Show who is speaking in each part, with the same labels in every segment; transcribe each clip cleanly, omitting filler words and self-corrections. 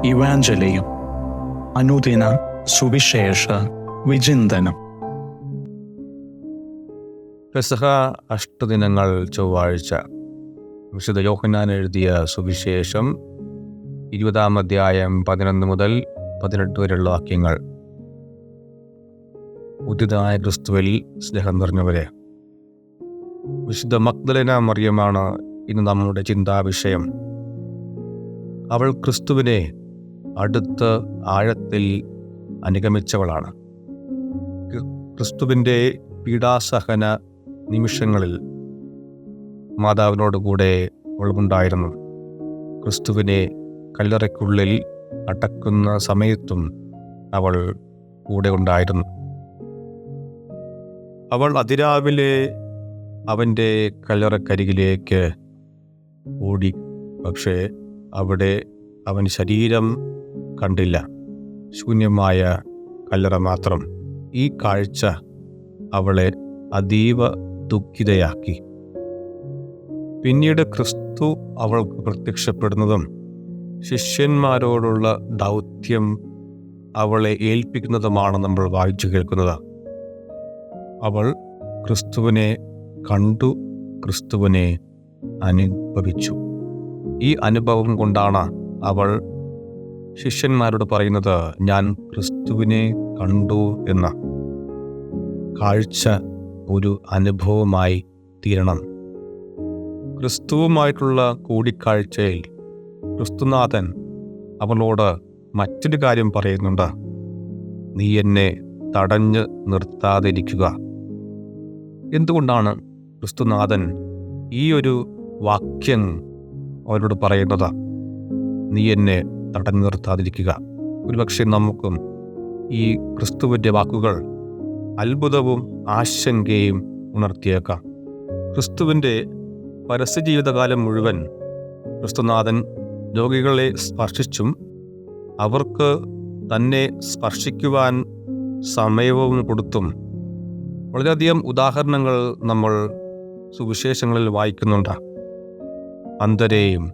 Speaker 1: ഇവാഞ്ചലിയും അനുദിന സുവിശേഷ വിചിന്തനം.
Speaker 2: പെസഹ അഷ്ടദിനങ്ങൾ ചൊവ്വാഴ്ച. വിശുദ്ധ യോഹന്നാൻ എഴുതിയ സുവിശേഷം 20-ാം അധ്യായം 11 മുതൽ 18 വരെയുള്ള വാക്യങ്ങൾ. ഉദിതനായ ക്രിസ്തുവിൽ സ്നേഹം നിറഞ്ഞവരെ, വിശുദ്ധ മഗ്ദലേന മറിയമാണ് ഇന്ന് നമ്മുടെ ചിന്താവിഷയം. അവൾ ക്രിസ്തുവിനെ അടുത്ത് ആഴത്തിൽ അനുഗമിച്ചവളാണ്. ക്രിസ്തുവിൻ്റെ പീഡാസഹന നിമിഷങ്ങളിൽ മാതാവിനോടുകൂടെ അവളുണ്ടായിരുന്നു. ക്രിസ്തുവിനെ കല്ലറയ്ക്കുള്ളിൽ അടക്കുന്ന സമയത്തും അവൾ കൂടെ ഉണ്ടായിരുന്നു. അവൾ അതിരാവിലെ അവൻ്റെ കല്ലറക്കരികിലേക്ക് ഓടി. പക്ഷേ അവിടെ അവൻ ശരീരം കണ്ടില്ല, ശൂന്യമായ കല്ലറ മാത്രം. ഈ കാഴ്ച അവളെ അതീവ ദുഃഖിതയാക്കി. പിന്നീട് ക്രിസ്തു അവൾക്ക് പ്രത്യക്ഷപ്പെടുന്നതും ശിഷ്യന്മാരോടുള്ള ദൗത്യം അവളെ ഏൽപ്പിക്കുന്നതുമാണ് നമ്മൾ വായിച്ചു കേൾക്കുന്നത്. അവൾ ക്രിസ്തുവിനെ കണ്ടു, ക്രിസ്തുവിനെ അനുഭവിച്ചു. ഈ അനുഭവം കൊണ്ടാണ് അവൾ ശിഷ്യന്മാരോട് പറയുന്നത്, ഞാൻ ക്രിസ്തുവിനെ കണ്ടു എന്ന. കാഴ്ച ഒരു അനുഭവമായി തീരണം. ക്രിസ്തുവുമായിട്ടുള്ള കൂടിക്കാഴ്ചയിൽ ക്രിസ്തുനാഥൻ അവളോട് മറ്റൊരു കാര്യം പറയുന്നുണ്ട്. നീ എന്നെ തടഞ്ഞു നിർത്താതിരിക്കുക. എന്തുകൊണ്ടാണ് ക്രിസ്തുനാഥൻ ഈ ഒരു വാക്യം അവരോട് പറയുന്നത്? നീ എന്നെ തടഞ്ഞു നിർത്താതിരിക്കുക. ഒരുപക്ഷെ നമുക്കും ഈ ക്രിസ്തുവിൻ്റെ വാക്കുകൾ അത്ഭുതവും ആശങ്കയും ഉണർത്തിയേക്കാം. ക്രിസ്തുവിൻ്റെ പരസ്യജീവിതകാലം മുഴുവൻ ക്രിസ്തുനാഥൻ രോഗികളെ സ്പർശിച്ചും അവർക്ക് തന്നെ സ്പർശിക്കുവാൻ സമയവും കൊടുത്തും വളരെയധികം ഉദാഹരണങ്ങൾ നമ്മൾ സുവിശേഷങ്ങളിൽ വായിക്കുന്നുണ്ട്. അന്ധരെയും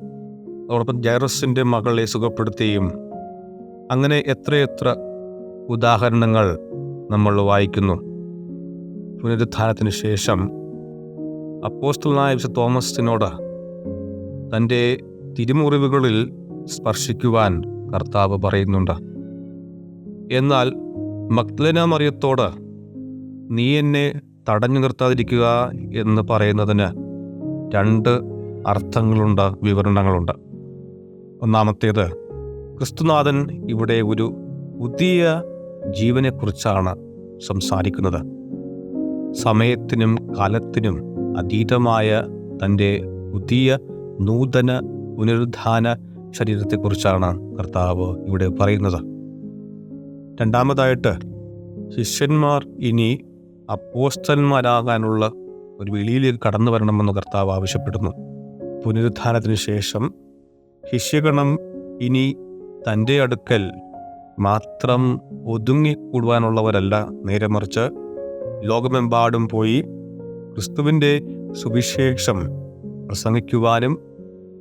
Speaker 2: അതോടൊപ്പം ജൈറസിൻ്റെ മകളെ സുഖപ്പെടുത്തിയും അങ്ങനെ എത്രയെത്ര ഉദാഹരണങ്ങൾ നമ്മൾ വായിക്കുന്നു. പുനരുത്ഥാനത്തിന് ശേഷം അപ്പോസ്തലനായ വിശുദ്ധ തോമസിനോട് തൻ്റെ തിരുമുറിവുകളിൽ സ്പർശിക്കുവാൻ കർത്താവ് പറയുന്നുണ്ട്. എന്നാൽ മഗ്ദലേന മറിയത്തോട് നീ എന്നെ തടഞ്ഞു നിർത്താതിരിക്കുക എന്ന് പറയുന്നതിന് രണ്ട് അർത്ഥങ്ങളുണ്ട്, വിവരണങ്ങളുണ്ട്. ഒന്നാമത്തേത്, ക്രിസ്തുനാഥൻ ഇവിടെ ഒരു പുതിയ ജീവനെക്കുറിച്ചാണ് സംസാരിക്കുന്നത്. സമയത്തിനും കാലത്തിനും അതീതമായ തൻ്റെ പുതിയ നൂതന പുനരുദ്ധാന ശരീരത്തെക്കുറിച്ചാണ് കർത്താവ് ഇവിടെ പറയുന്നത്. രണ്ടാമതായിട്ട്, ശിഷ്യന്മാർ ഇനി അപ്പോസ്തലന്മാരാകാനുള്ള ഒരു വിളിയിലേക്ക് കടന്നു വരണമെന്ന് കർത്താവ് ആവശ്യപ്പെടുന്നു. പുനരുദ്ധാനത്തിന് ശേഷം ശിഷ്യഗണം ഇനി തൻ്റെ അടുക്കൽ മാത്രം ഒതുങ്ങിക്കൂടുവാനുള്ളവരല്ല, നേരെ മറിച്ച് ലോകമെമ്പാടും പോയി ക്രിസ്തുവിൻ്റെ സുവിശേഷം പ്രസംഗിക്കുവാനും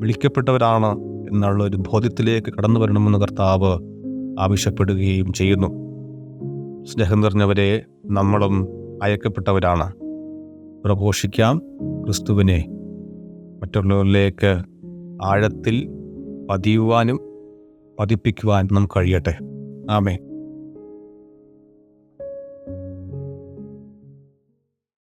Speaker 2: വിളിക്കപ്പെട്ടവരാണ് എന്നുള്ള ഒരു ബോധ്യത്തിലേക്ക് കടന്നു വരണമെന്ന് കർത്താവ് ആവശ്യപ്പെടുകയും ചെയ്യുന്നു. സ്നേഹം നിറഞ്ഞവരെ, നമ്മളും അയക്കപ്പെട്ടവരാണ്. പ്രഘോഷിക്കാം ക്രിസ്തുവിനെ. മറ്റുള്ളവരിലേക്ക് ആഴത്തിൽ പതിയുവാനും പതിപ്പിക്കുവാനും നമുക്ക് കഴിയട്ടെ. ആമേൻ.